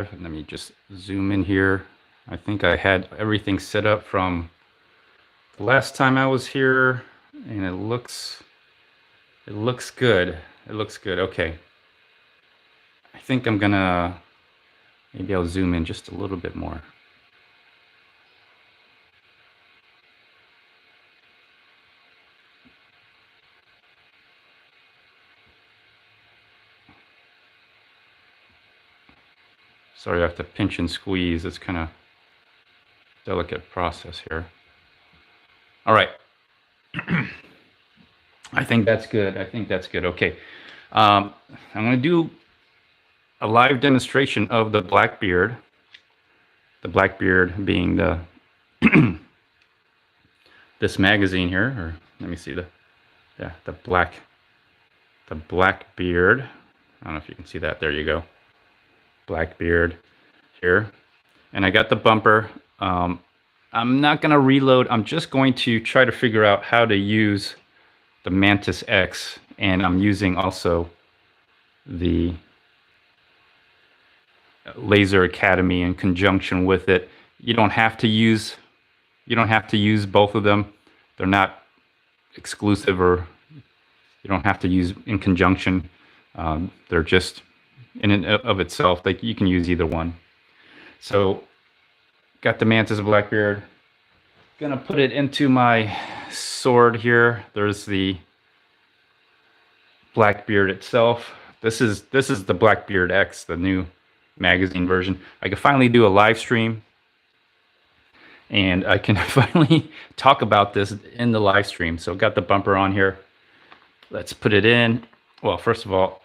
Let me just zoom in here. I think I had everything set up from the last time I was here, and it looks good. It looks good. Okay. I think I'm gonna, maybe I'll zoom in just a little bit more. Sorry, I have to pinch and squeeze. It's kind of delicate process here. All right. I think that's good. I think that's good. Okay. I'm going to do a live demonstration of the Blackbeard. The Blackbeard being the this magazine here, or let me see the Blackbeard. I don't know if you can see that. There you go. Blackbeard here. And I got the bumper. I'm not going to reload. I'm just going to try to figure out how to use the MantisX, and I'm using also the Laser Academy in conjunction with it. You don't have to use both of them. They're not exclusive, or you don't have to use in conjunction. They're just in and of itself. Like, you can use either one. So got the Mantis Blackbeard. Gonna put it into my sword here. There's the Blackbeard itself. This is the BlackbeardX, the new magazine version. I can finally do a live stream, and I can finally talk about this in the live stream. So got the bumper on here. Let's put it in. Well, first of all,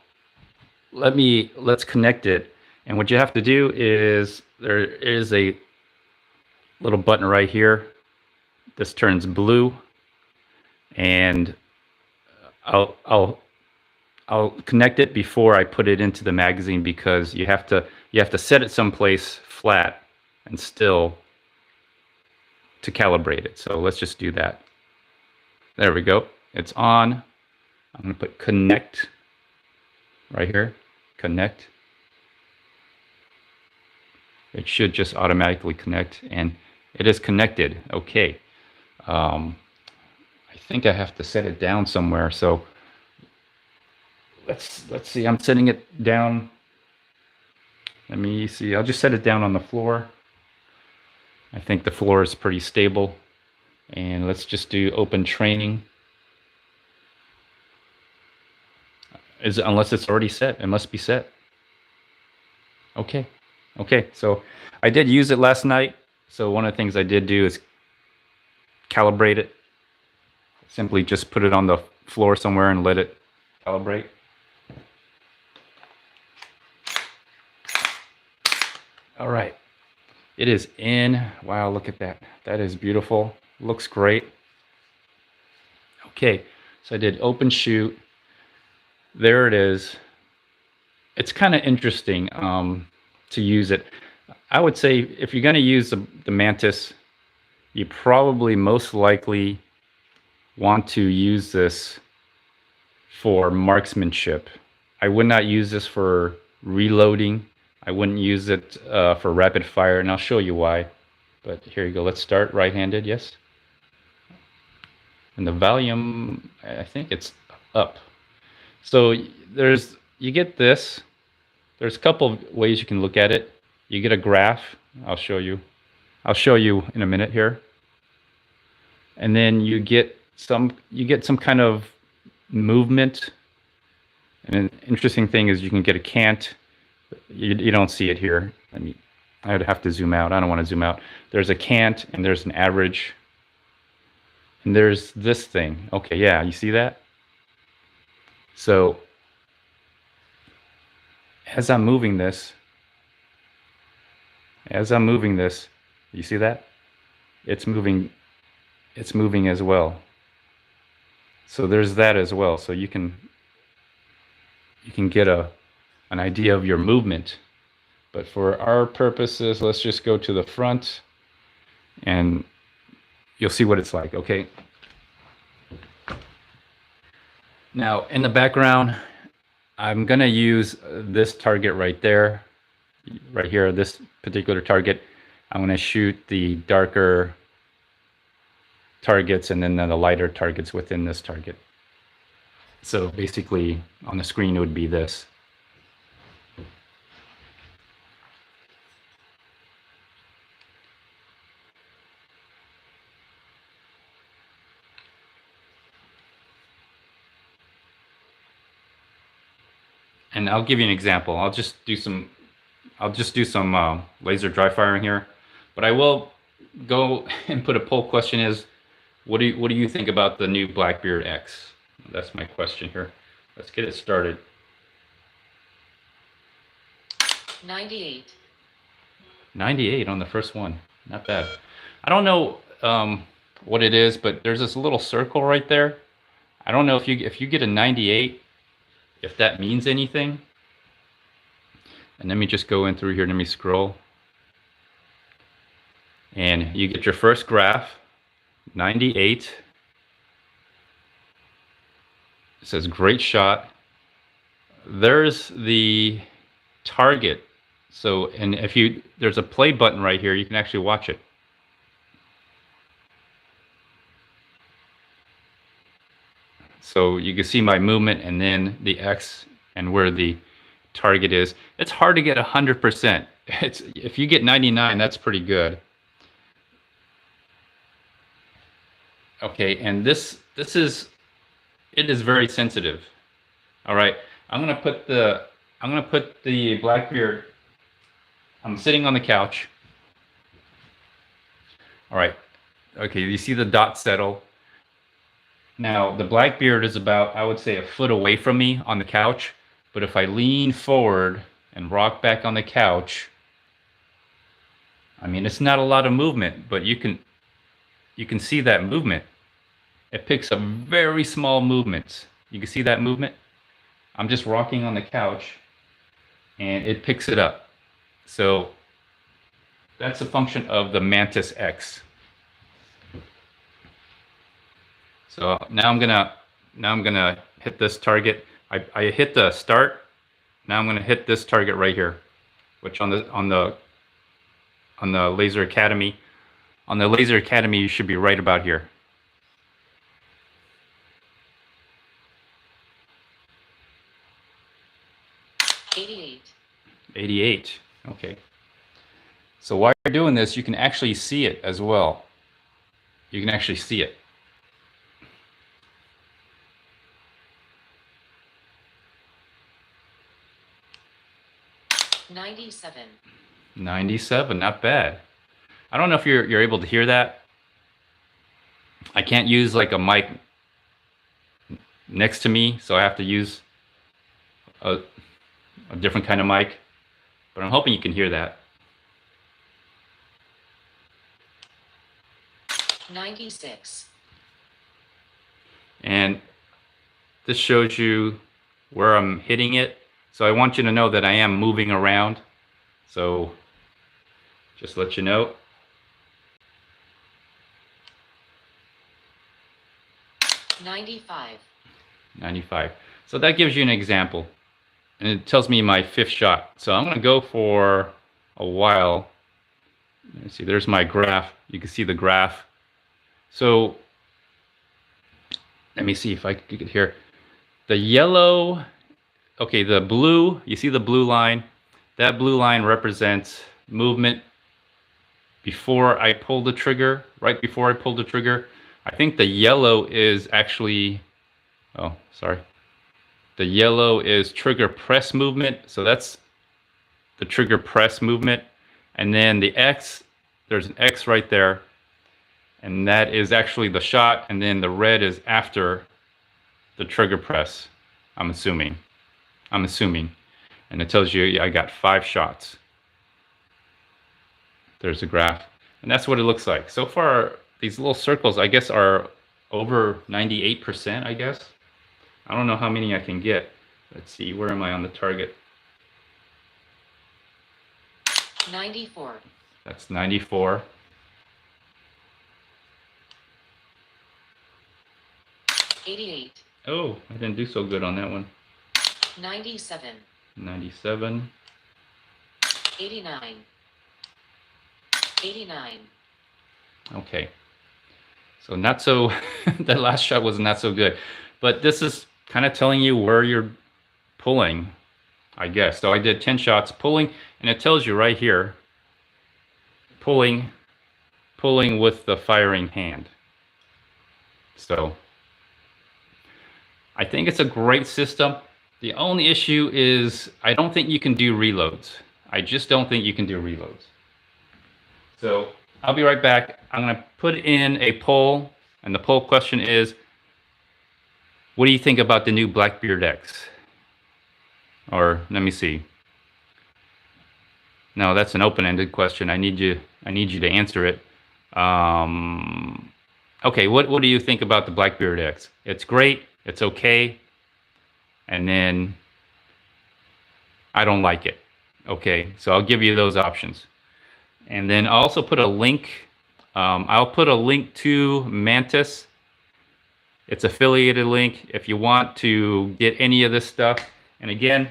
let's connect it. And what you have to do is, there is a little button right here. This turns blue, and I'll connect it before I put it into the magazine, because you have to set it someplace flat and still to calibrate it. So let's just do that. There we go. It's on. I'm going to put connect right here. Connect. It should just automatically connect, and it is connected. Okay. I think I have to set it down somewhere. So let's see. I'm setting it down. Let me see. I'll just set it down on the floor. I think the floor is pretty stable. And let's just do open training. Unless it's already set. It must be set. Okay. Okay. So I did use it last night. So one of the things I did do is calibrate it. Simply just put it on the floor somewhere and let it calibrate. All right. It is in. Wow, look at that. That is beautiful. Looks great. Okay, so I did open shoot. There it is. It's kind of interesting to use it. I would say if you're going to use the Mantis, you probably most likely want to use this for marksmanship. I would not use this for reloading. I wouldn't use it for rapid fire, and I'll show you why. But here you go. Let's start right-handed. Yes. And the volume, I think it's up. So you get this. There's a couple of ways you can look at it. You get a graph. I'll show you in a minute here. And then you get some kind of movement. And an interesting thing is you can get a cant. You don't see it here. I would have to zoom out. I don't want to zoom out. There's a cant, and there's an average. And there's this thing. Okay, yeah, you see that? So as I'm moving this, you see that? It's moving as well. So there's that as well. So you can get an idea of your movement. But for our purposes, let's just go to the front, and you'll see what it's like. Okay. Now in the background, I'm gonna use this target right there. right here, this particular target, I'm going to shoot the darker targets and then the lighter targets within this target. So basically on the screen it would be this. And I'll give you an example. I'll just do some laser dry firing here, but I will go and put a poll question is, what do you think about the new Blackbeard X? That's my question here. Let's get it started. 98. 98 on the first one. Not bad. I don't know what it is, but there's this little circle right there. I don't know if you get a 98, if that means anything. And let me just go in through here. Let me scroll. And you get your first graph, 98. It says great shot. There's the target. So, and if there's a play button right here, you can actually watch it. So you can see my movement and then the X and where the target is. It's hard to get 100%. If you get 99, that's pretty good. Okay, and it is very sensitive. All right, I'm gonna put the Blackbeard. I'm sitting on the couch. All right, okay, you see the dot settle. Now the Blackbeard is about, I would say, a foot away from me on the couch. But if I lean forward and rock back on the couch, I mean, it's not a lot of movement, but you can see that movement. It picks up very small movements. You can see that movement? I'm just rocking on the couch and it picks it up. So that's a function of the MantisX. So now I'm gonna hit this target. I hit the start. Now I'm gonna hit this target right here, which on the Laser Academy. On the Laser Academy, you should be right about here. $88. 88. Okay. So while you're doing this, you can actually see it as well. You can actually see it. $97. 97, not bad. I don't know if you're able to hear that. I can't use like a mic next to me, so I have to use a different kind of mic. But I'm hoping you can hear that. 96. And this shows you where I'm hitting it. So I want you to know that I am moving around. So just let you know. 95. 95. So that gives you an example. And it tells me my fifth shot. So I'm going to go for a while. Let's see, there's my graph. You can see the graph. So let me see if I can get here. The yellow, okay, the blue, you see the blue line? That blue line represents movement before I pull the trigger, right before I pull the trigger. I think the yellow is actually, oh, sorry. The yellow is trigger press movement. So that's the trigger press movement. And then the X, there's an X right there. And that is actually the shot. And then the red is after the trigger press, I'm assuming. And it tells you I got 5 shots. There's a graph. And that's what it looks like. So far, these little circles, I guess, are over 98%, I guess. I don't know how many I can get. Let's see, where am I on the target? 94. That's 94. 88. Oh, I didn't do so good on that one. 97. 97. 89. 89. Okay. So not so, that last shot was not so good. But this is kind of telling you where you're pulling, I guess. So I did 10 shots pulling, and it tells you right here, pulling with the firing hand. So I think it's a great system. The only issue is I don't think you can do reloads. I just don't think you can do reloads. So I'll be right back. I'm going to put in a poll, and the poll question is, what do you think about the new BlackbeardX? Or let me see. No, that's an open-ended question. I need you to answer it. Okay, what do you think about the BlackbeardX? It's great. It's okay. And then I don't like it. Okay, so I'll give you those options. And then I'll also put a link. I'll put a link to Mantis. It's affiliated link if you want to get any of this stuff. And again,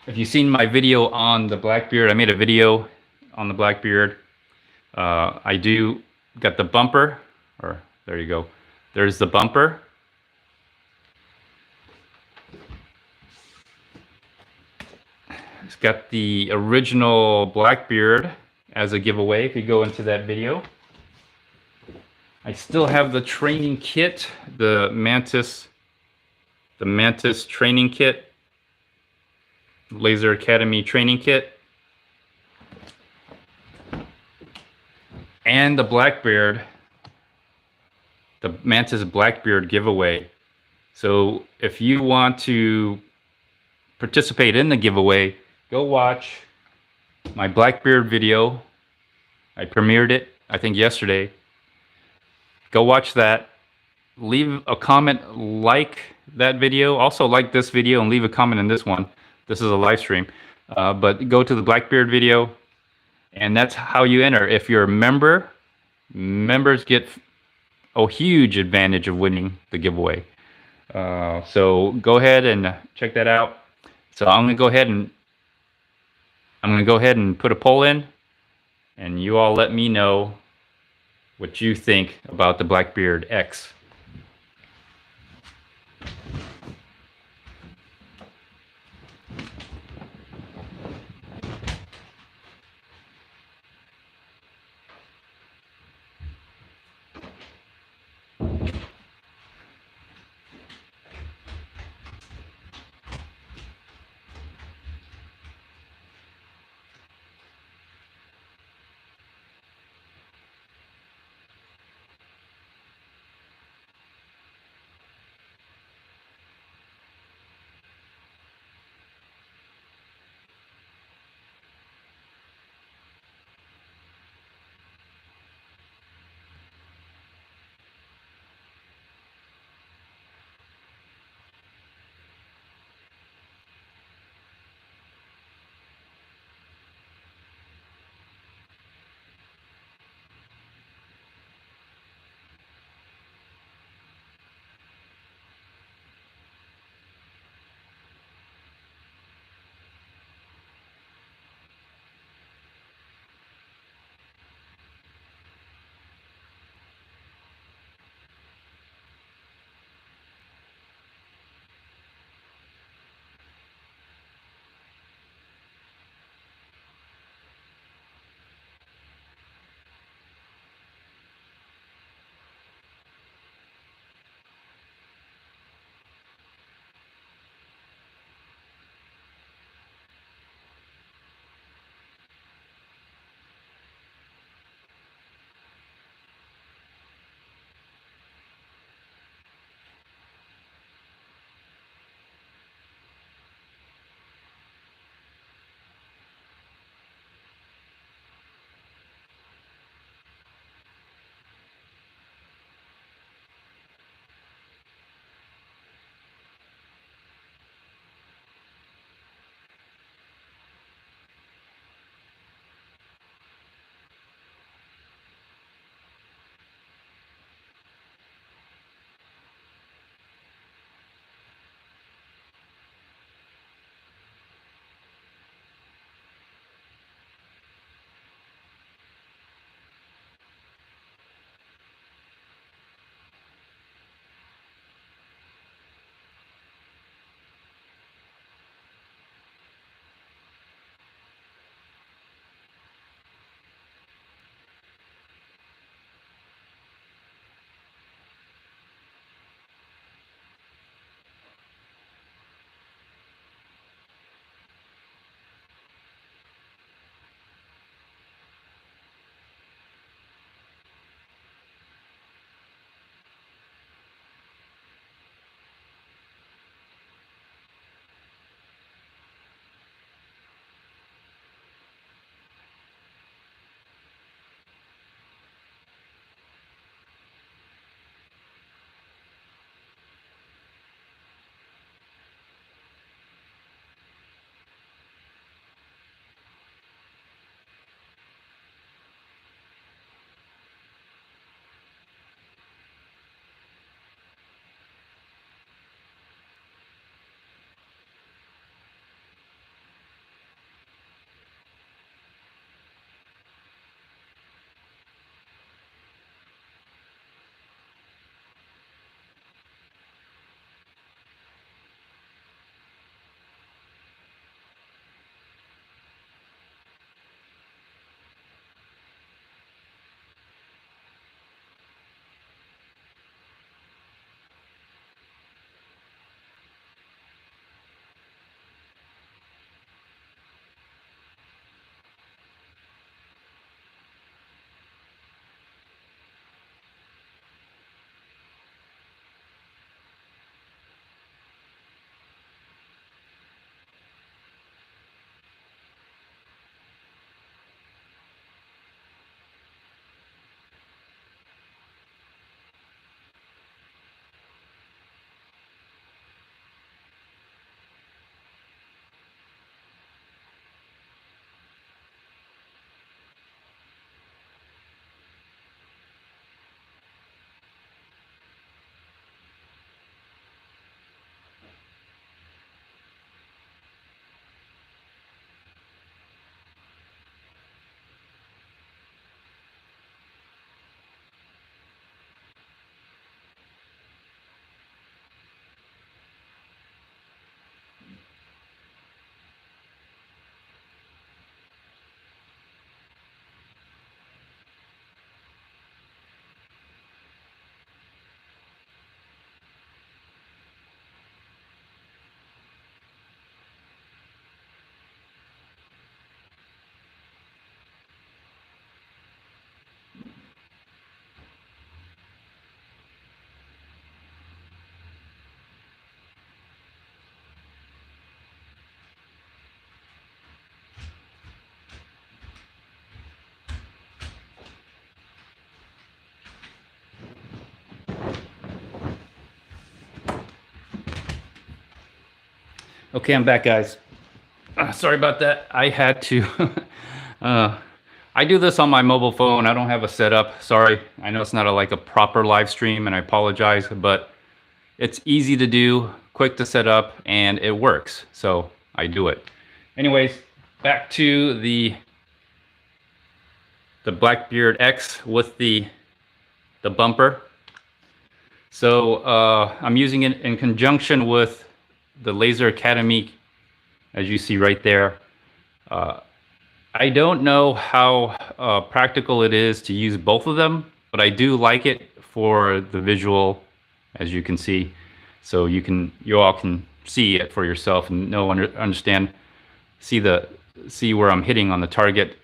if you've seen my video on the Blackbeard, I made a video on the Blackbeard. I do got the bumper, or there you go. There's the bumper. It's got the original Blackbeard as a giveaway if you go into that video. I still have the training kit, the Mantis training kit, Laser Academy training kit, and the Blackbeard, the Mantis Blackbeard giveaway. So if you want to participate in the giveaway, go watch my Blackbeard video. I premiered it, I think, yesterday. Go watch that. Leave a comment, like that video. Also like this video and leave a comment in this one. This is a live stream. But go to the Blackbeard video, and that's how you enter. If you're a member, members get a huge advantage of winning the giveaway. So go ahead and check that out. So I'm gonna go ahead and put a poll in, and you all let me know what you think about the BlackbeardX. Okay, I'm back, guys. Sorry about that. I had to. uh, I do this on my mobile phone. I don't have a setup. Sorry. I know it's not like a proper live stream, and I apologize, but it's easy to do, quick to set up, and it works. So I do it. Anyways, back to the Blackbeard X with the bumper. So I'm using it in conjunction with the Laser Academy, as you see right there. I don't know how practical it is to use both of them, but I do like it for the visual, as you can see. So you all can see it for yourself and understand, see where I'm hitting on the target.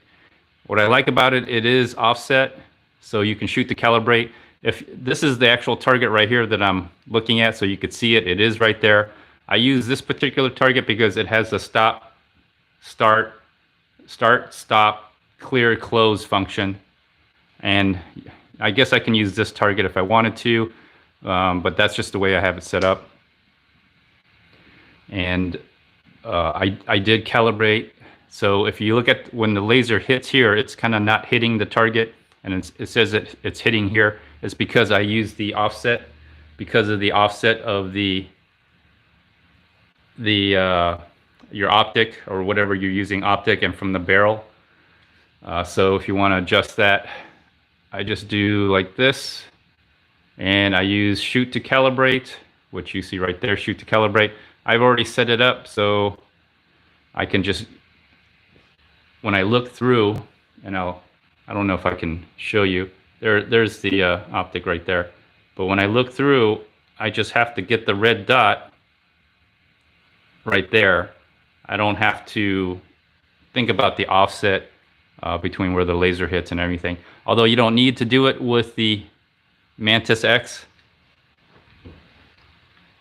What I like about it, it is offset, so you can shoot to calibrate. If this is the actual target right here that I'm looking at, so you could see it, it is right there. I use this particular target because it has the stop, start, stop, clear, close function. And I guess I can use this target if I wanted to, but that's just the way I have it set up. And I did calibrate. So if you look at when the laser hits here, it's kind of not hitting the target, and it says that it's hitting here. It's because I use the offset, because of the offset of your optic or whatever you're using, optic, and from the barrel. So if you want to adjust that, I just do like this, and I use shoot to calibrate, which you see right there, shoot to calibrate. I've already set it up, so I can just, when I look through, and I don't know if I can show you, there's the optic right there. But when I look through, I just have to get the red dot right there. I don't have to think about the offset between where the laser hits and everything. Although you don't need to do it with the MantisX.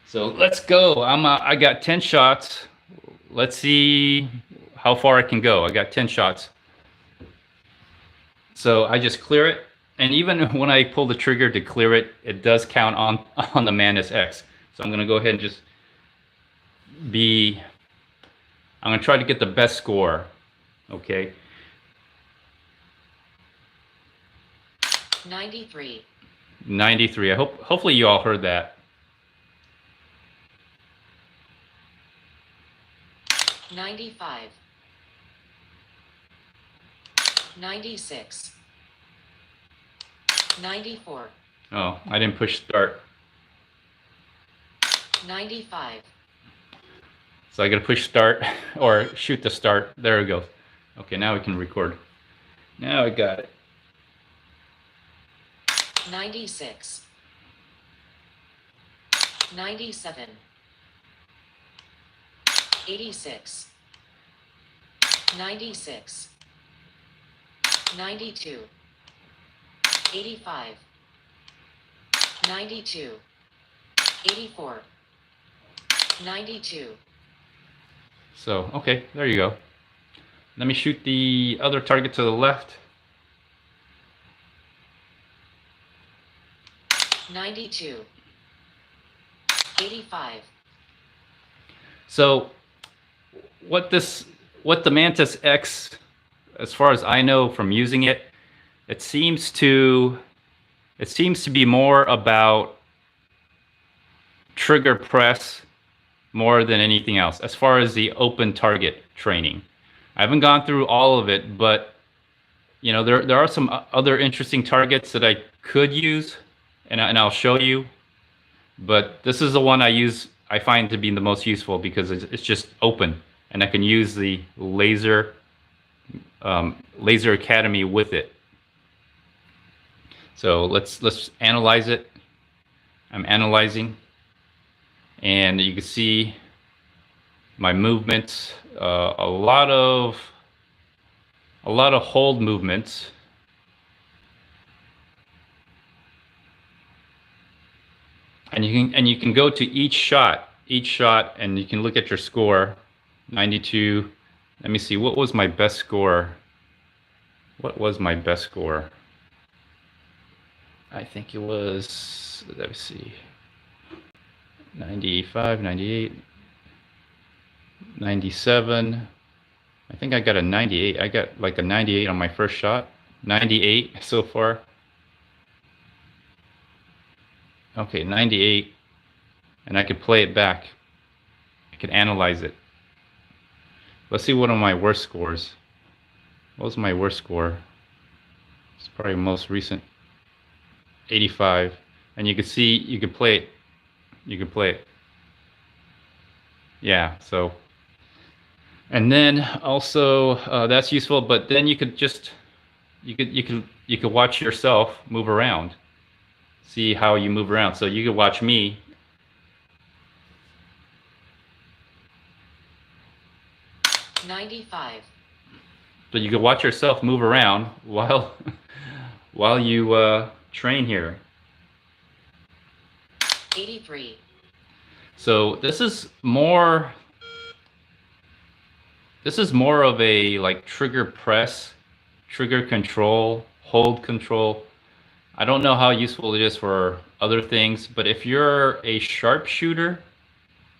So let's go. I got 10 shots. Let's see how far I can go. I got 10 shots. So I just clear it. And even when I pull the trigger to clear it, it does count on the MantisX. So I'm going to go ahead and just I'm going to try to get the best score. Okay. 93. 93. Hopefully you all heard that. 95. 96. 94. Oh, I didn't push start. 95. So I got to push start or shoot the start. There we go. Okay, now we can record. Now I got it. 96. 97. 86. 96. 92. 85. 92. 84. 92. So, okay, there you go. Let me shoot the other target to the left. 92. 85. So, what the MantisX, as far as I know from using it, it seems to be more about trigger press more than anything else, as far as the open target training. I haven't gone through all of it, but you know, there are some other interesting targets that I could use, and I'll show you. But this is the one I find to be the most useful because it's just open, and I can use the Laser Academy with it. So let's analyze it. I'm analyzing, and you can see my movements. A lot of hold movements. And you can go to each shot, and you can look at your score. 92. Let me see, what was my best score? What was my best score? I think it was, let me see, 95, 98. 97. I think I got a 98. I got like a 98 on my first shot. 98 so far. Okay, 98. And I could play it back. I could analyze it. Let's see one of my worst scores. What was my worst score? It's probably most recent. 85. And you could see, you could play it. You could play it. Yeah, so. And then also, that's useful, but then you could just, you could watch yourself move around. See how you move around. So you could watch me. $95. So you could watch yourself move around while while you train here. $83. So this is more of a like trigger press, trigger control, hold control. I don't know how useful it is for other things, but if you're a sharpshooter,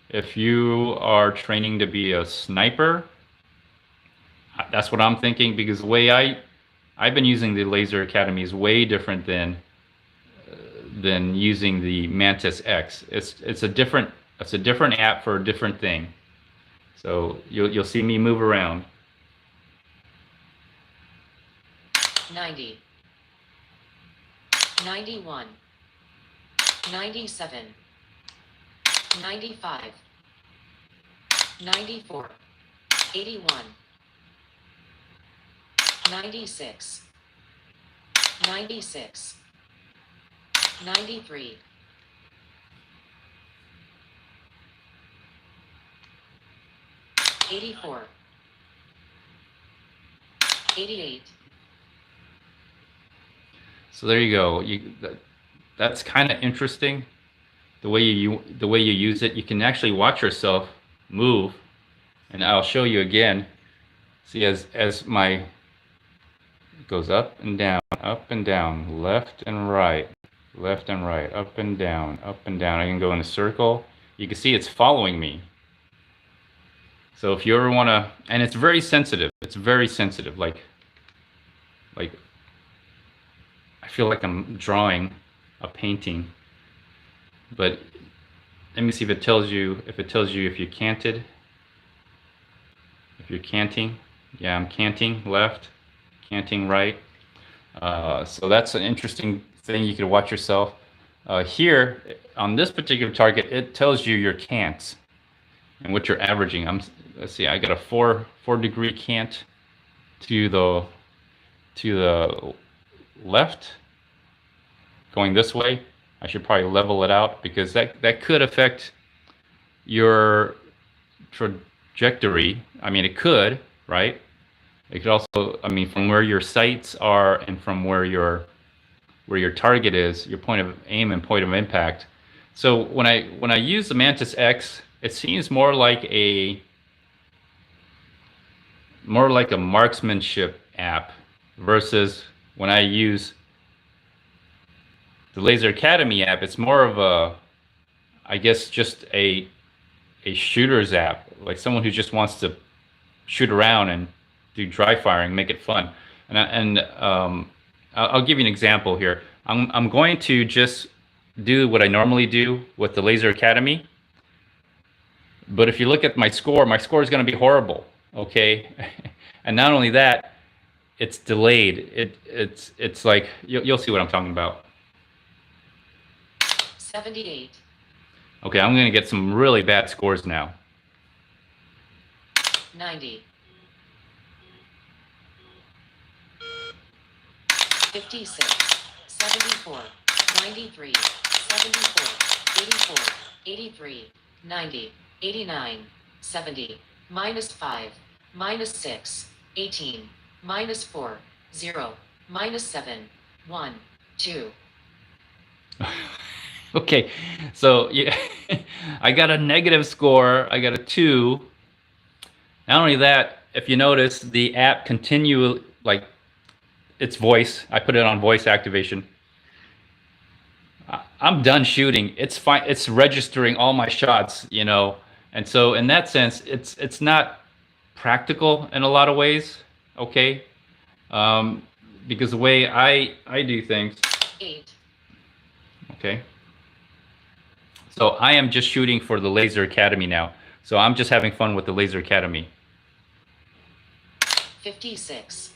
if you are training to be a sniper, that's what I'm thinking, because the way I've been using the Laser Academy is way different than using the MantisX. It's a different app for a different thing. So you'll see me move around. 90. 91. 97. 95. 94. 81. 96. 96. 93. 84. 88. So there you go. That's kind of interesting. The way you use it, you can actually watch yourself move, and I'll show you again. See, as my it goes up and down, left and right, up and down, up and down. I can go in a circle. You can see it's following me. So if you ever want to, and it's very sensitive. It's very sensitive. Like I feel like I'm drawing a painting. But let me see if it tells you if you're canted. If you're canting. Yeah, I'm canting left, canting right. So that's an interesting thing. You could watch yourself. Here on this particular target, it tells you your cants and what you're averaging. Let's see, I got a 4-degree cant to the left, going this way. I should probably level it out, because that could affect your trajectory. I mean, it could, right? It could also, I mean, from where your sights are and from where your target is, your point of aim and point of impact. So when I use the MantisX, it seems more like a marksmanship app, versus when I use the Laser Academy app, it's more of a, I guess, just a shooter's app, like someone who just wants to shoot around and do dry firing, make it fun. And I'll give you an example here. I'm going to just do what I normally do with the Laser Academy. But if you look at my score is going to be horrible. Okay, and not only that, it's delayed. It's like you'll see what I'm talking about. 78. Okay, I'm going to get some really bad scores now. 90. 56. 74. 93. 74. 84. 83. 90. 89. 70. -5. -6. 18. -4. 0. -7. 1. 2. Okay, so yeah, I got a negative score. I got a 2. Not only that, if you notice, the app continue, like, its voice. I put it on voice activation. I'm done shooting. It's fine. It's registering all my shots, you know, And so in that sense, it's not practical in a lot of ways, okay? Because the way I do things, 8, okay? So I am just shooting for the Laser Academy now. So I'm just having fun with the Laser Academy. 56,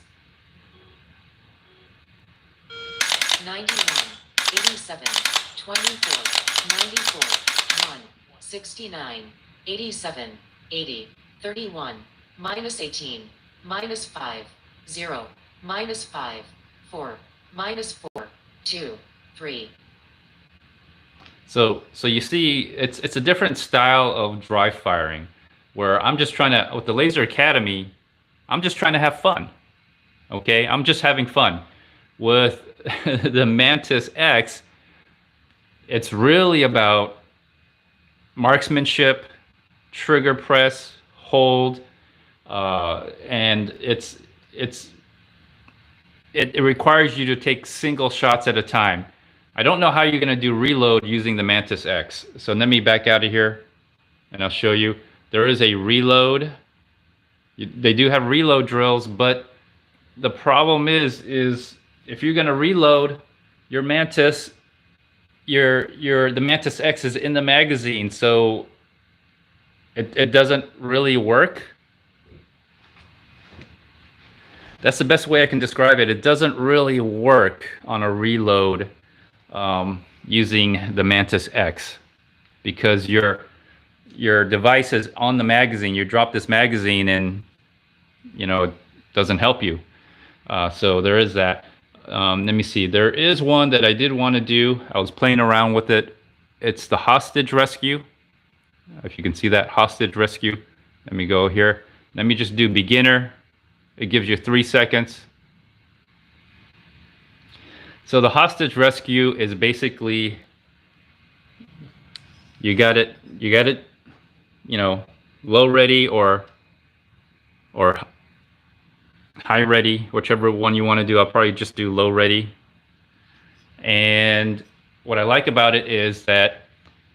91, 87, 24, 94, 1, 69, 87, 80, 31, minus 18, minus 5, 0, minus 5, 4, minus 4, 2, 3. So you see, it's a different style of dry firing, where I'm just trying to, with the Laser Academy, I'm just trying to have fun. Okay, I'm just having fun. With the Mantis X, it's really about marksmanship, trigger press, hold, and it requires you to take single shots at a time. I don't know how you're going to do reload using the Mantis X. So let me back out of here and I'll show you. There is a reload. They do have reload drills, but the problem is if you're going to reload your Mantis, the Mantis X is in the magazine, so it doesn't really work. That's the best way I can describe it. It doesn't really work on a reload using the Mantis X, because your device is on the magazine. You drop this magazine and it doesn't help you. So there is that. Let me see. There is one that I did want to do. I was playing around with it. It's the hostage rescue. If you can see that, hostage rescue. Let me go here. Let me just do beginner. It gives you 3 seconds. So the hostage rescue is basically, you got it, low ready or high ready, whichever one you want to do. I'll probably just do low ready. And what I like about it is that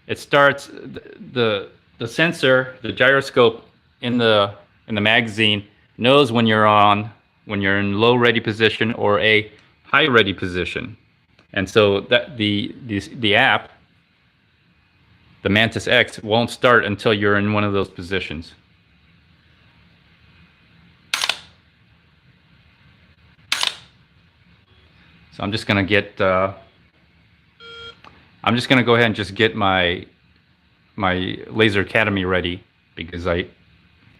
it starts the sensor, the gyroscope in the magazine knows when you're in low ready position or a high ready position. And so that the app, the Mantis X, won't start until you're in one of those positions. So I'm just going to get I'm just going to go ahead and just get my Laser Academy ready, because I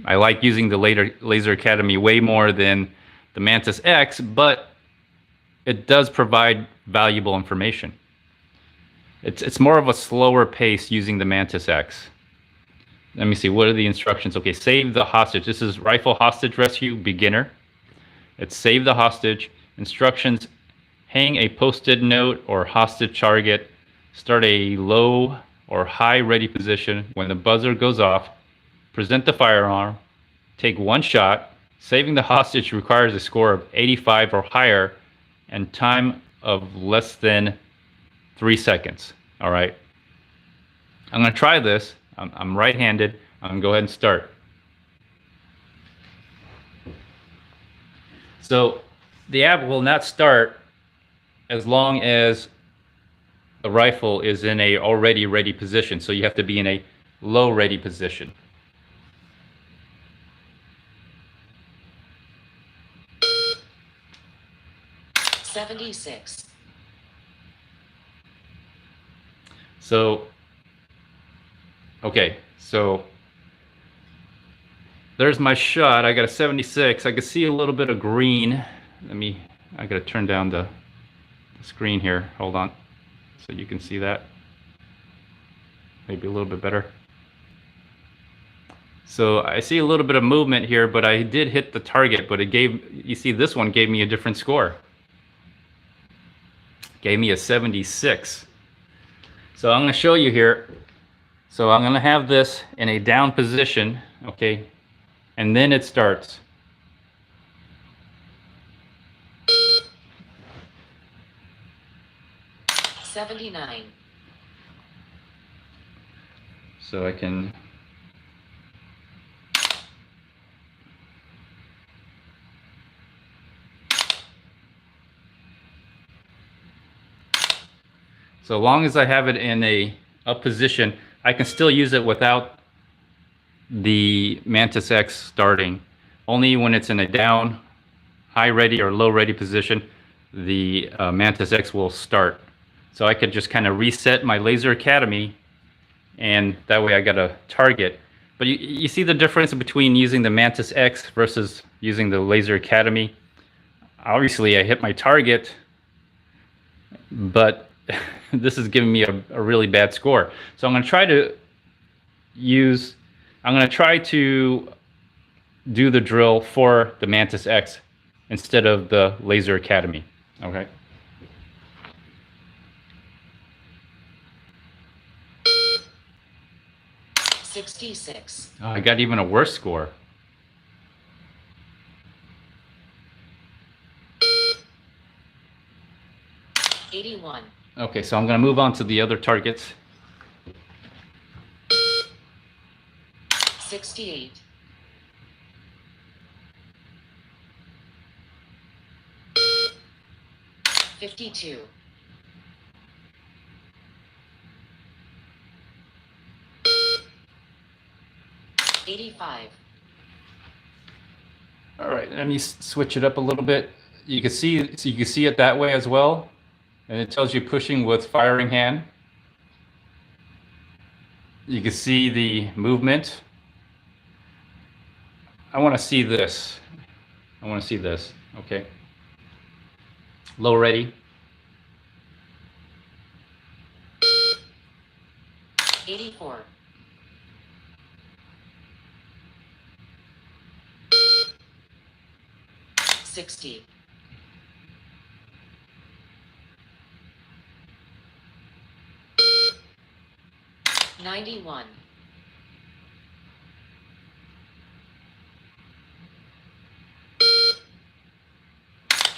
like using the Laser Academy way more than the Mantis X, but it does provide valuable information. It's more of a slower pace using the Mantis X. Let me see, what are the instructions? Okay, save the hostage. This is rifle hostage rescue beginner. It's save the hostage. Instructions: hang a post-it note or hostage target. Start a low or high ready position. When the buzzer goes off, present the firearm. Take 1 shot. Saving the hostage requires a score of 85 or higher and time of less than 3 seconds. All right. I'm going to try this. I'm right-handed. I'm going to go ahead and start. So the app will not start as long as the rifle is in a already ready position. So you have to be in a low ready position. $76. So, okay, so there's my shot. I got a 76. I can see a little bit of green. I gotta turn down the screen here. Hold on, so you can see that. Maybe a little bit better. So I see a little bit of movement here, but I did hit the target, but you see this one gave me a different score. Gave me a 76. So I'm going to show you here. So I'm going to have this in a down position, okay, and then it starts. $79. So I can So long as I have it in a up position, I can still use it without the MantisX starting. Only when it's in a down, high ready or low ready position, the MantisX will start. So I could just kind of reset my Laser Academy, and that way I got a target. But you see the difference between using the MantisX versus using the Laser Academy. Obviously I hit my target, but this is giving me a really bad score. So I'm going to try to do the drill for the MantisX instead of the Laser Academy. Okay. $66. Oh, I got even a worse score. $81. Okay, so I'm going to move on to the other targets. 68. 52. 85. All right, let me switch it up a little bit. You can see it that way as well, and it tells you pushing with firing hand. You can see the movement. I want to see this. I want to see this. Okay. Low ready. 84. 60. 91.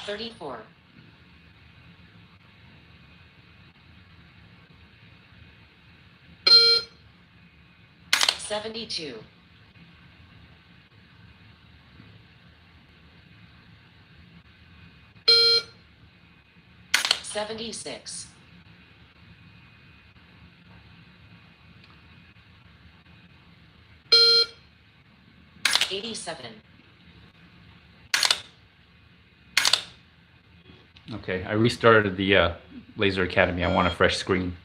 34. 72. 76. 87. Okay, I restarted the Laser Academy. I want a fresh screen.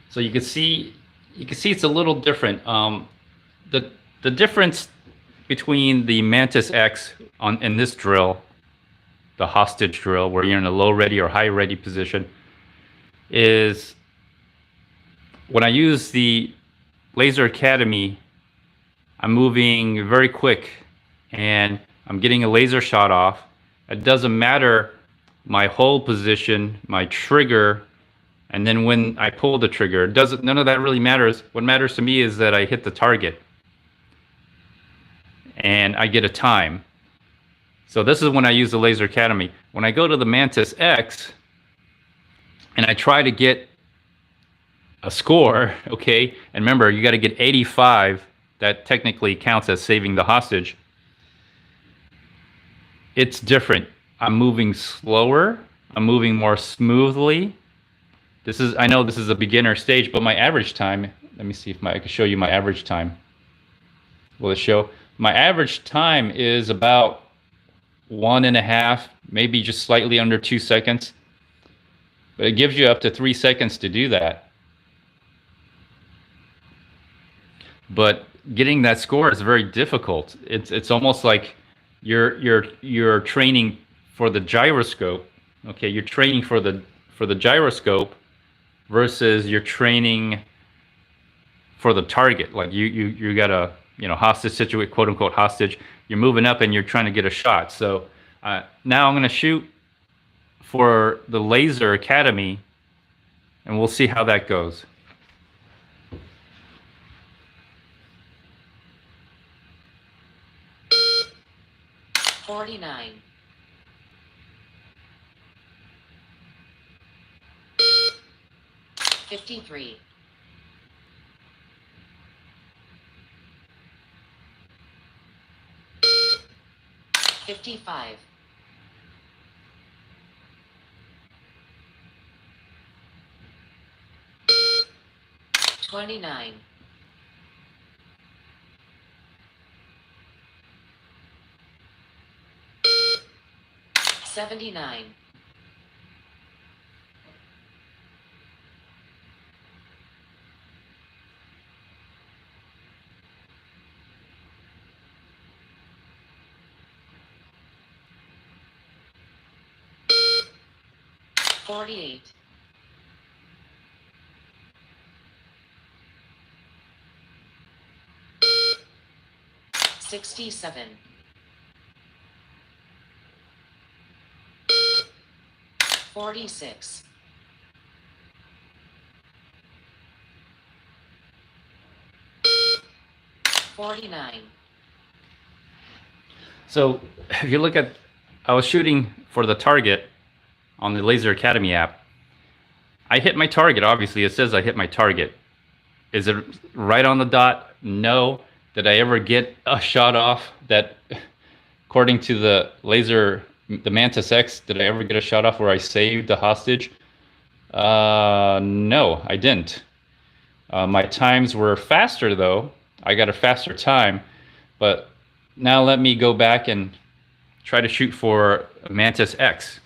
So you can see it's a little different. The difference between the MantisX in this drill, the hostage drill, where you're in a low ready or high ready position, is when I use the Laser Academy, I'm moving very quick and I'm getting a laser shot off. It doesn't matter my hold position, my trigger, and then when I pull the trigger, none of that really matters. What matters to me is that I hit the target and I get a time. So this is when I use the Laser Academy. When I go to the MantisX and I try to get a score, okay, and remember, you got to get 85. That technically counts as saving the hostage. It's different. I'm moving slower. I'm moving more smoothly. I know this is a beginner stage, but my average time, let me see if I can show you my average time. Will it show? My average time is about 1.5, maybe just slightly under 2 seconds. But it gives you up to 3 seconds to do that. But getting that score is very difficult. It's almost like you're training for the gyroscope. Okay, you're training for the gyroscope versus you're training for the target. Like you got a hostage situation, quote unquote hostage. You're moving up and you're trying to get a shot. So now I'm going to shoot for the Laser Academy, and we'll see how that goes. $49. 53. 55. 29. 79. 48. 67. 46. 49. So if you look at, I was shooting for the target on the Laser Academy app. I hit my target, obviously. It says I hit my target. Is it right on the dot? No. Did I ever get a shot off that, according to the MantisX, did I ever get a shot off where I saved the hostage? No, I didn't. My times were faster though. I got a faster time, but now let me go back and try to shoot for MantisX.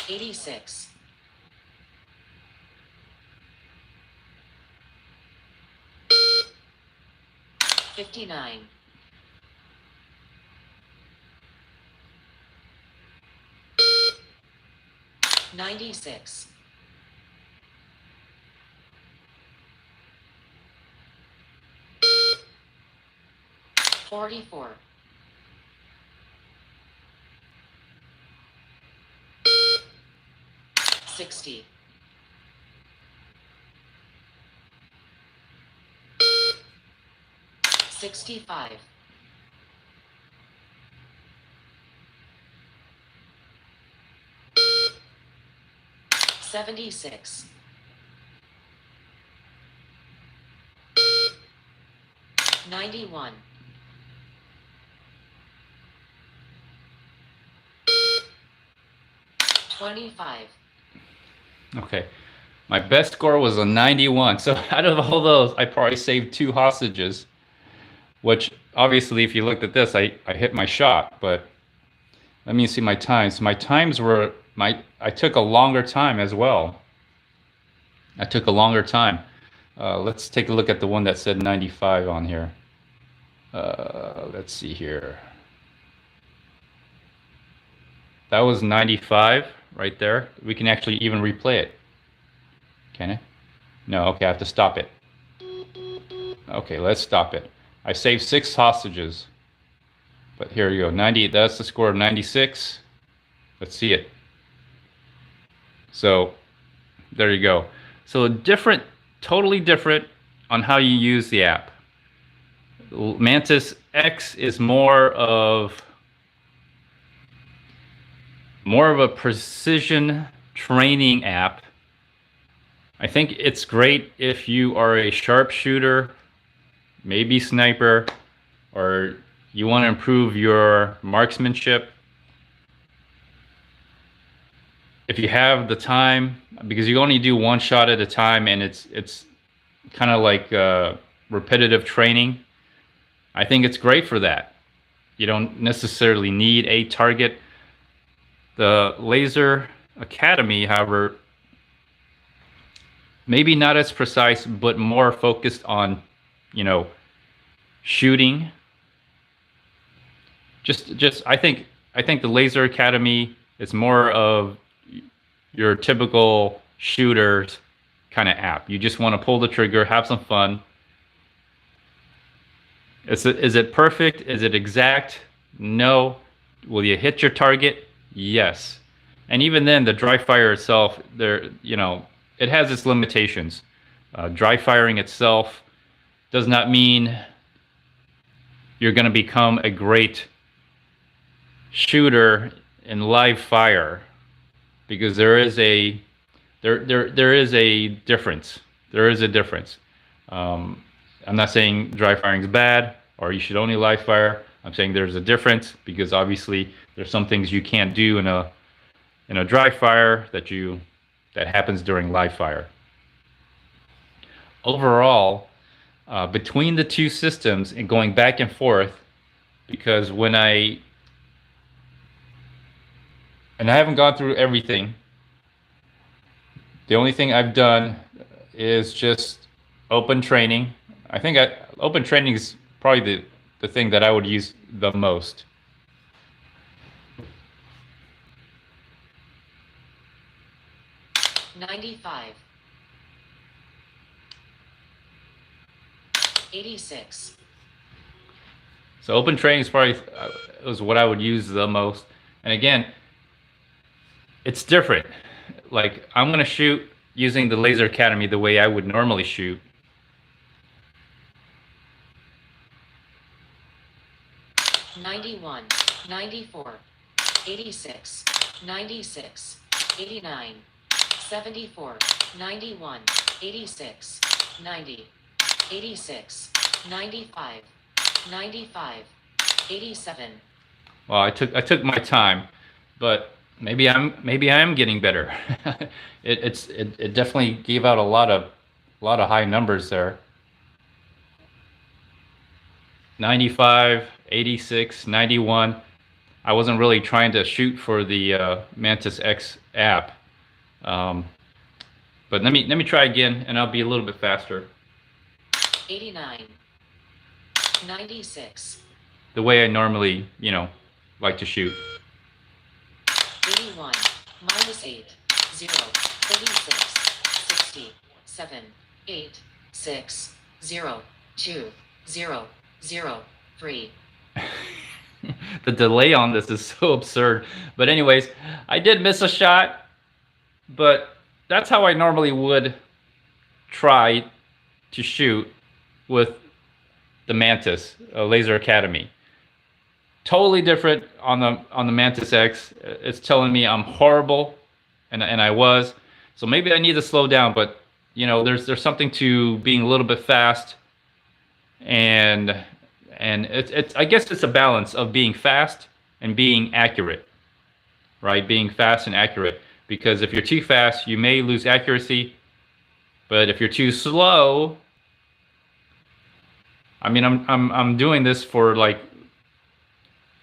$86. 59. 96. 44. 60. 65. 76. 91. 25. Okay. My best score was a 91. So out of all those, I probably saved 2 hostages, which obviously, if you looked at this, I hit my shot, but let me see my times. My times were, I took a longer time as well. I took a longer time. Let's take a look at the one that said 95 on here. Let's see here. That was 95 right there. We can actually even replay it. Can I? No, okay, I have to stop it. Okay, let's stop it. I saved 6 hostages. But here you go, 90, that's the score of 96. Let's see it. So, there you go. So different, totally different on how you use the app. MantisX is more of a precision training app. I think it's great if you are a sharpshooter, maybe sniper, or you want to improve your marksmanship. If you have the time, because you only do one shot at a time, and it's kind of like repetitive training. I think it's great for that. You don't necessarily need a target. The Laser Academy, however, maybe not as precise, but more focused on, you know, shooting. Just I think the Laser Academy is more of your typical shooters kind of app. You just want to pull the trigger, have some fun. Is it perfect? Is it exact? No. Will you hit your target? Yes. And even then, the dry fire itself, it has its limitations. Dry firing itself does not mean you're going to become a great shooter in live fire, because there is a difference. There is a difference. I'm not saying dry firing is bad or you should only live fire. I'm saying there's a difference because obviously there's some things you can't do in a dry fire that happens during live fire. Overall, between the two systems and going back and forth, because I haven't gone through everything. The only thing I've done is just open training. I think open training is probably the thing that I would use the most. $95. 86. So open training is probably was what I would use the most. And again, it's different. Like I'm gonna shoot using the Laser Academy the way I would normally shoot. $91, $94, $86, $96, $89, $74, $91, $86, $90, $86, $95, $95, $87. Well, I took my time, but maybe I am getting better. It definitely gave out a lot of high numbers there. 95, 86, 91. I wasn't really trying to shoot for the MantisX app. But let me try again and I'll be a little bit faster. 89, 96, The way I normally, like to shoot. 81, -8, 0, 36, 60, 7, 8, 6, 0, 2, 0, 0, 3. The delay on this is so absurd. But anyways, I did miss a shot, but that's how I normally would try to shoot with the Mantis Laser Academy. Totally different on the Mantis X. It's telling me I'm horrible, and I was. So maybe I need to slow down. But there's something to being a little bit fast, and it's I guess it's a balance of being fast and being accurate, right? Being fast and accurate. Because if you're too fast, you may lose accuracy. But if you're too slow, I mean, I'm doing this for like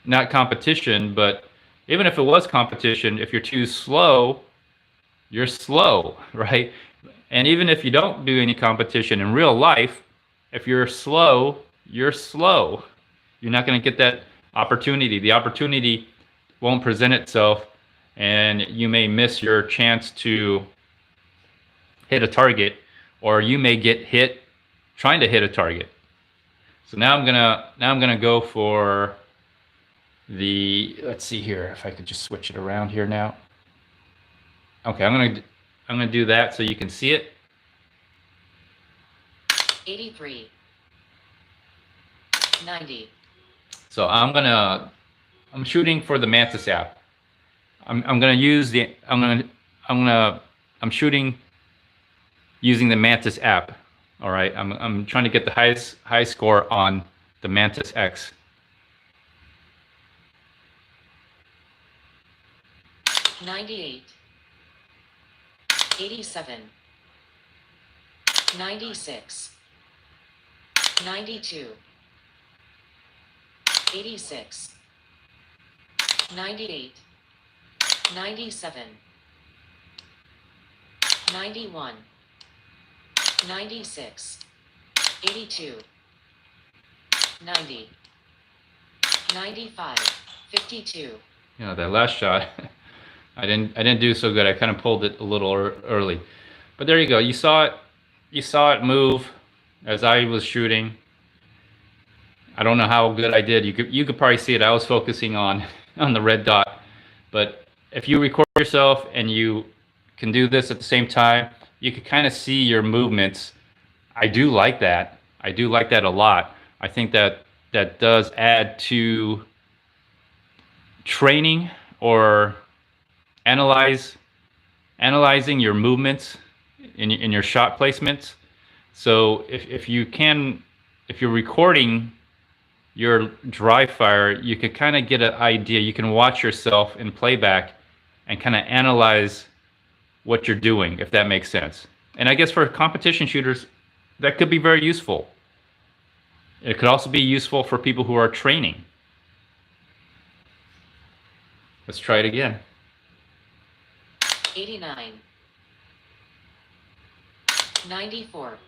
not competition, but even if it was competition, if you're too slow, you're slow, right? And even if you don't do any competition in real life, if you're slow, you're slow. You're not going to get that opportunity. The opportunity won't present itself, and you may miss your chance to hit a target, or you may get hit trying to hit a target. So now I'm gonna go for let's see here if I could just switch it around here now. Okay, I'm gonna do that so you can see it. 83, 90. So I'm shooting for the Mantis app. I'm shooting using the Mantis app. All right, I'm trying to get the high score on the MantisX. 98, 87, 96, 92, 86, 98, 97, 91, 96, 82, 90, 95, 52. That last shot, I didn't do so good. I kind of pulled it a little early, but there you go. You saw it move as I was shooting. I don't know how good I did. You could probably see it. I was focusing on the red dot, but if you record yourself and you can do this at the same time, you can kind of see your movements. I do like that. I do like that a lot. I think that does add to training or analyzing your movements in your shot placements. So if you can if you're recording your dry fire, you could kind of get an idea. You can watch yourself in playback and kind of analyze what you're doing, if that makes sense. And I guess for competition shooters, that could be very useful. It could also be useful for people who are training. Let's try it again. 89. 94.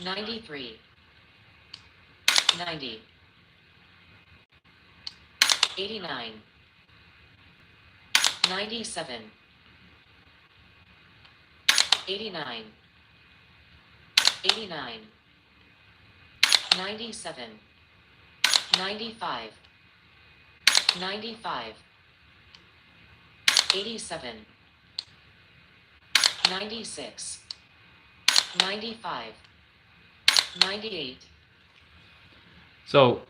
93. 90. 89. 97. 89. 89. 97. 95. 95. 87. 96. 95. 98. So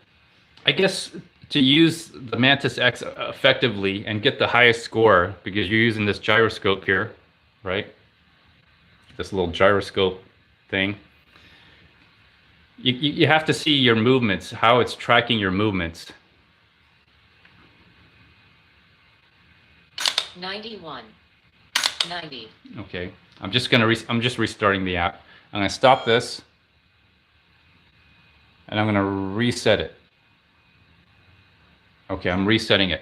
I guess to use the MantisX effectively and get the highest score, because you're using this gyroscope here, right? This little gyroscope thing. You have to see your movements, how it's tracking your movements. 91. 90. Okay, I'm just restarting the app. I'm gonna stop this, and I'm gonna reset it. Okay, I'm resetting it.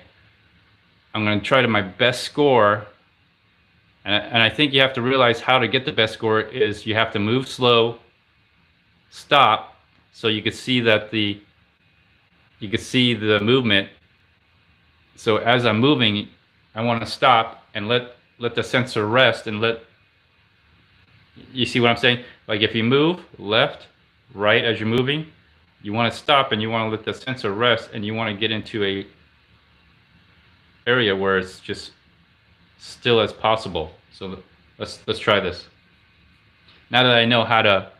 I'm gonna try to my best score, and I think you have to realize how to get the best score is you have to move slow, stop, so you could see that the movement. So as I'm moving, I want to stop and let the sensor rest and you see what I'm saying? Like if you move left, right as you're moving, you want to stop and you want to let the sensor rest, and you want to get into a area where it's just still as possible. So let's try this. Now that I know how the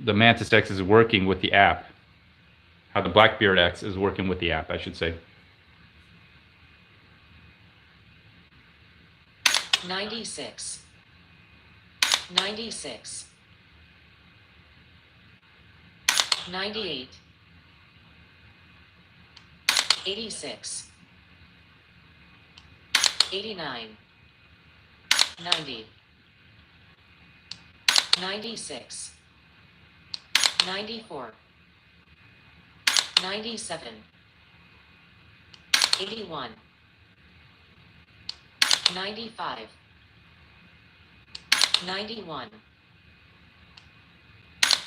MantisX is working with the app, how the BlackbeardX is working with the app, I should say. 96. 96. 98. 86. 89. 90. 96. 94. 97. 81. 95. 91.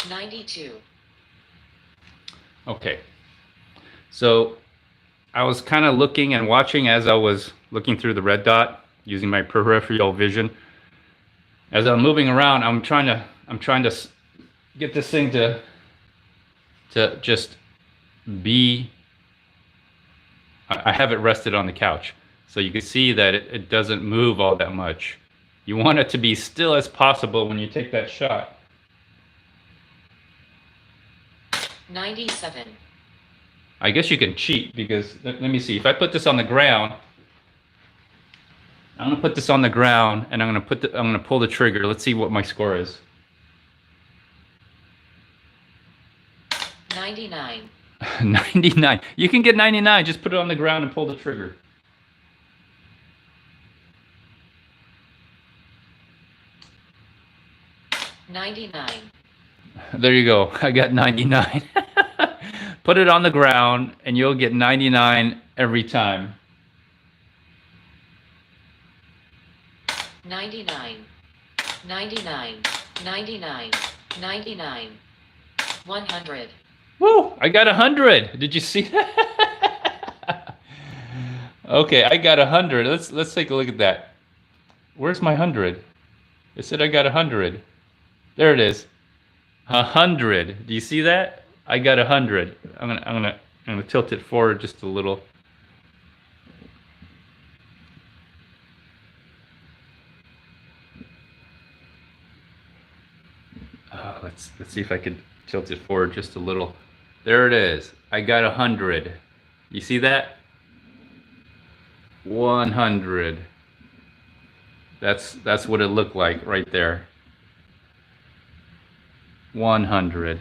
92. Okay, so I was kind of looking and watching as I was looking through the red dot using my peripheral vision. As I'm moving around, I'm trying to get this thing to just be. I have it rested on the couch, so you can see that it doesn't move all that much. You want it to be still as possible when you take that shot. 97. I guess you can cheat, because let me see. If I put this on the ground, I'm gonna put this on the ground and I'm gonna pull the trigger. Let's see what my score is. 99. 99. You can get 99. Just put it on the ground and pull the trigger. $99. There you go. I got 99. Put it on the ground and you'll get 99 every time. 99. 99. 99. 99. 100. Woo! I got 100. Did you see that? Okay, I got 100. Let's take a look at that. Where's my 100? It said I got 100. There it is. 100. Do you see that? I got 100. I'm gonna tilt it forward just a little. Let's see if I can tilt it forward just a little. There it is. I got 100. You see that? 100. That's what it looked like right there. 100.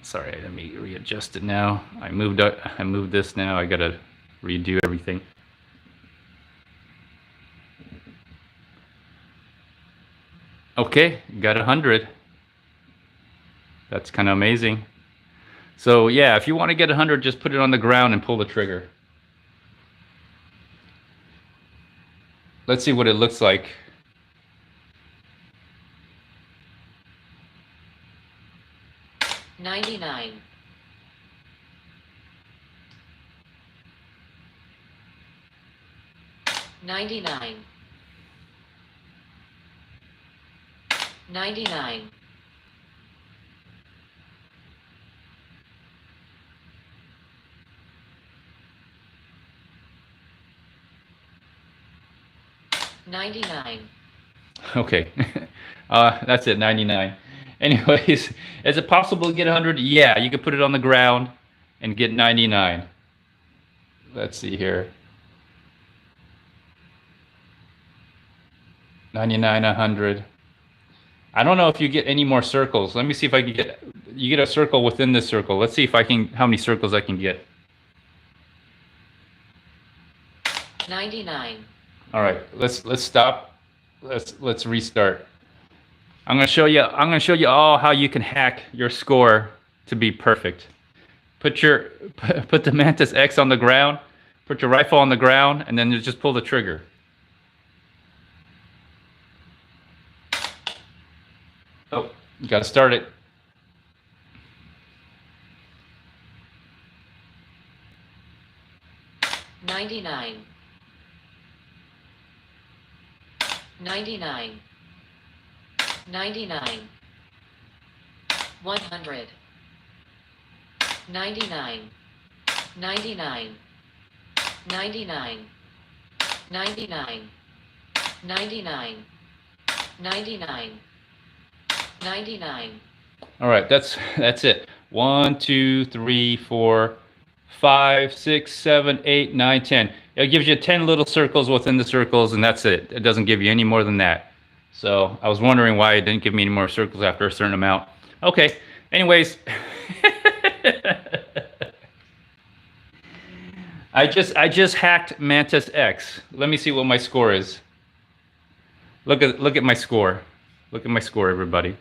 Sorry, let me readjust it now. I moved this now. I gotta redo everything. Okay, got 100. That's kind of amazing. So yeah, if you want to get 100, just put it on the ground and pull the trigger. Let's see what it looks like. $99. $99. $99. $99. Okay, that's it, 99. Anyways, is it possible to get 100? Yeah, you could put it on the ground and get 99. Let's see here. 99, 100. I don't know if you get any more circles. Let me see if I can get, you get a circle within this circle. Let's see if I can, how many circles I can get. 99. All right, let's stop. Let's restart. I'm gonna show you all how you can hack your score to be perfect. Put the Mantis X on the ground, put your rifle on the ground, and then you just pull the trigger. Oh, you gotta start it. $99. $99. $99. $100. $99. $99. $99. $99. $99. $99. $99. All right, that's it. 1, 2, 3, 4, 5, 6, 7, 8, 9, 10. It gives you 10 little circles within the circles, and that's it. It doesn't give you any more than that. So I was wondering why it didn't give me any more circles after a certain amount. Okay, anyways. I just hacked MantisX. Let me see what my score is. Look at my score. Look at my score, everybody.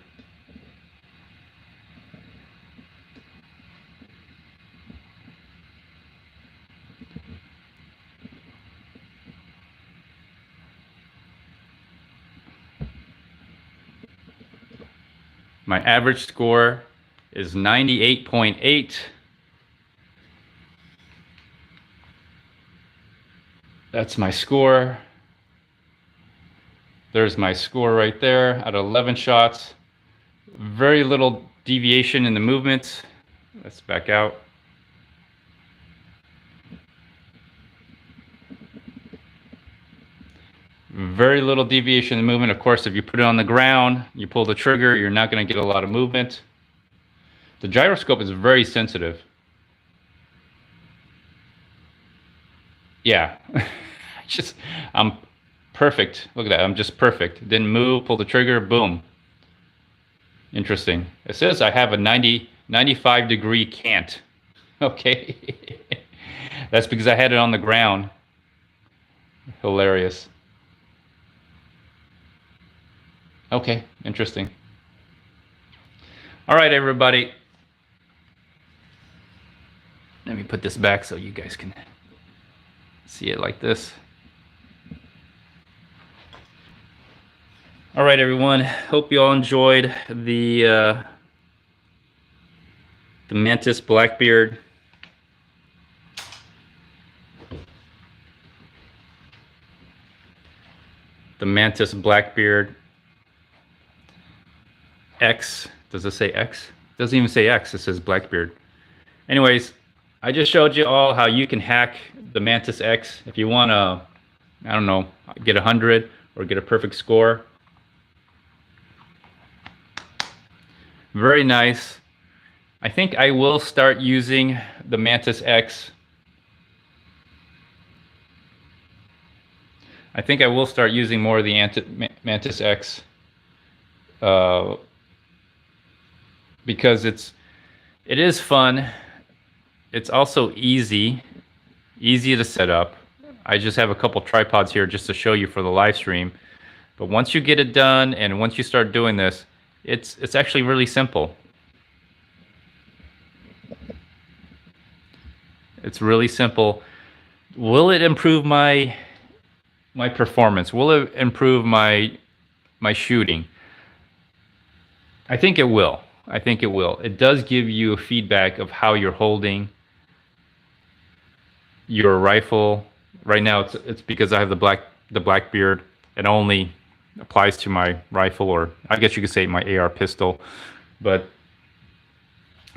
My average score is 98.8. That's my score. There's my score right there out of 11 shots. Very little deviation in the movements. Let's back out. Very little deviation in the movement. Of course, if you put it on the ground, you pull the trigger, you're not going to get a lot of movement. The gyroscope is very sensitive. Yeah, I'm perfect. Look at that, I'm just perfect. Didn't move, pull the trigger, boom. Interesting. It says I have a 95-degree cant. Okay. That's because I had it on the ground. Hilarious. Okay, interesting. All right, everybody. Let me put this back so you guys can see it like this. All right, everyone. Hope you all enjoyed the Mantis Blackbeard. The Mantis Blackbeard X. Does it say X? It doesn't even say X. It says Blackbeard. Anyways, I just showed you all how you can hack the Mantis X if you want to, I don't know, get 100 or get a perfect score. Very nice. I think I will start using the Mantis X I think I will start using more of the MantisX because it is fun. It's also easy to set up. I just have a couple tripods here just to show you for the live stream. But once you get it done and once you start doing this, it's actually really simple. It's really simple. Will it improve my performance? Will it improve my shooting? I think it will. I think it will. It does give you a feedback of how you're holding your rifle. Right now it's because I have the Blackbeard. It only applies to my rifle, or I guess you could say my AR pistol. But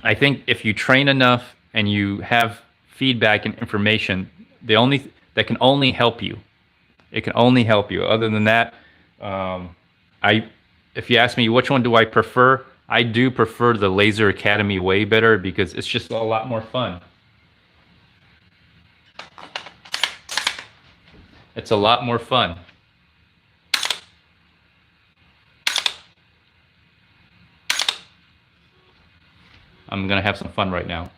I think if you train enough and you have feedback and information, that can only help you. It can only help you. Other than that, if you ask me which one do I prefer, I do prefer the Laser Academy way better because it's just a lot more fun. It's a lot more fun. I'm gonna have some fun right now.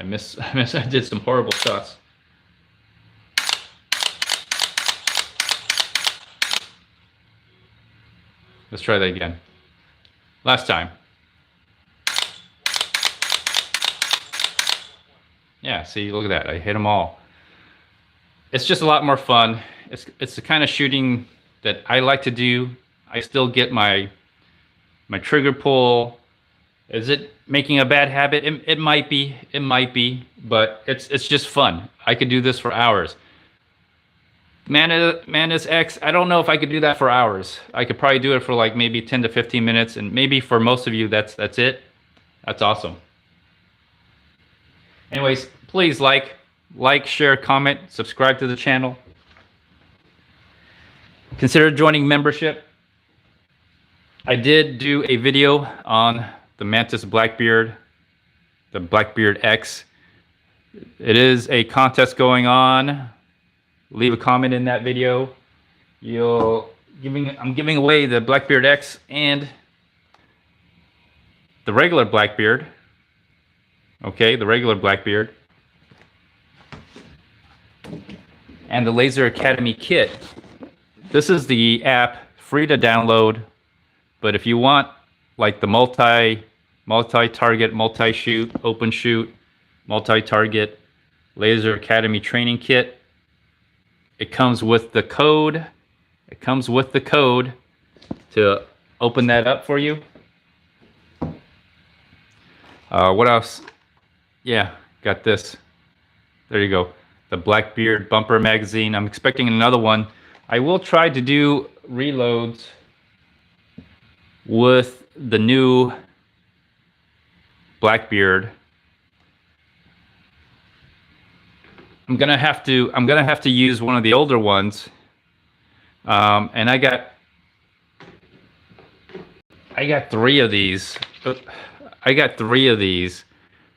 I did some horrible shots. Let's try that again. Last time. Yeah, see, look at that. I hit them all. It's just a lot more fun. It's the kind of shooting that I like to do. I still get my trigger pull. Is it making a bad habit? It might be. It might be, but it's just fun. I could do this for hours. MantisX, I don't know if I could do that for hours. I could probably do it for like maybe 10 to 15 minutes, and maybe for most of you that's it. That's awesome. Anyways, please like, share, comment, subscribe to the channel. Consider joining membership. I did do a video on the Mantis Blackbeard, the BlackbeardX. It is a contest going on. Leave a comment in that video. I'm giving away the BlackbeardX and the regular Blackbeard. Okay, the regular Blackbeard. And the Laser Academy kit. This is the app, free to download. But if you want like the multi-target, multi-shoot, open shoot, multi-target Laser Academy training kit, it comes with the code. It comes with the code to open that up for you. What else? Yeah, got this. There you go. The Blackbeard bumper magazine. I'm expecting another one. I will try to do reloads with the new Blackbeard. I'm gonna have to use one of the older ones, and I got 3 of these. I got 3 of these,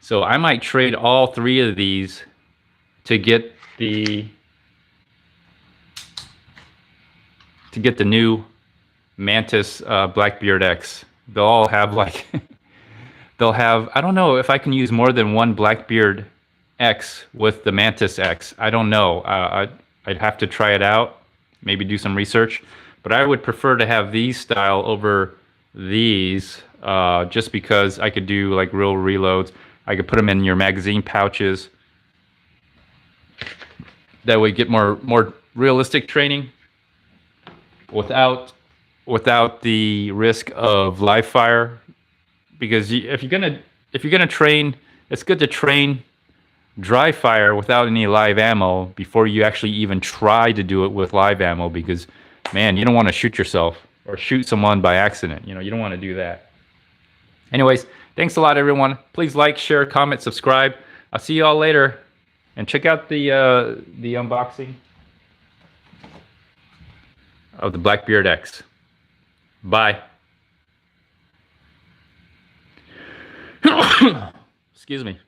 so I might trade all 3 of these to get the new Mantis BlackbeardX. They'll all have like I don't know if I can use more than one Blackbeard X with the Mantis X. I don't know. I'd have to try it out, maybe do some research, but I would prefer to have these style over these, just because I could do like real reloads. I could put them in your magazine pouches. That would get more realistic training without the risk of live fire. Because if you're gonna train, it's good to train dry fire without any live ammo before you actually even try to do it with live ammo, because man, you don't want to shoot yourself or shoot someone by accident. You don't want to do that. Anyways, thanks a lot, everyone. Please like, share, comment, subscribe. I'll see you all later, and check out the unboxing of the BlackbeardX. Bye. Excuse me.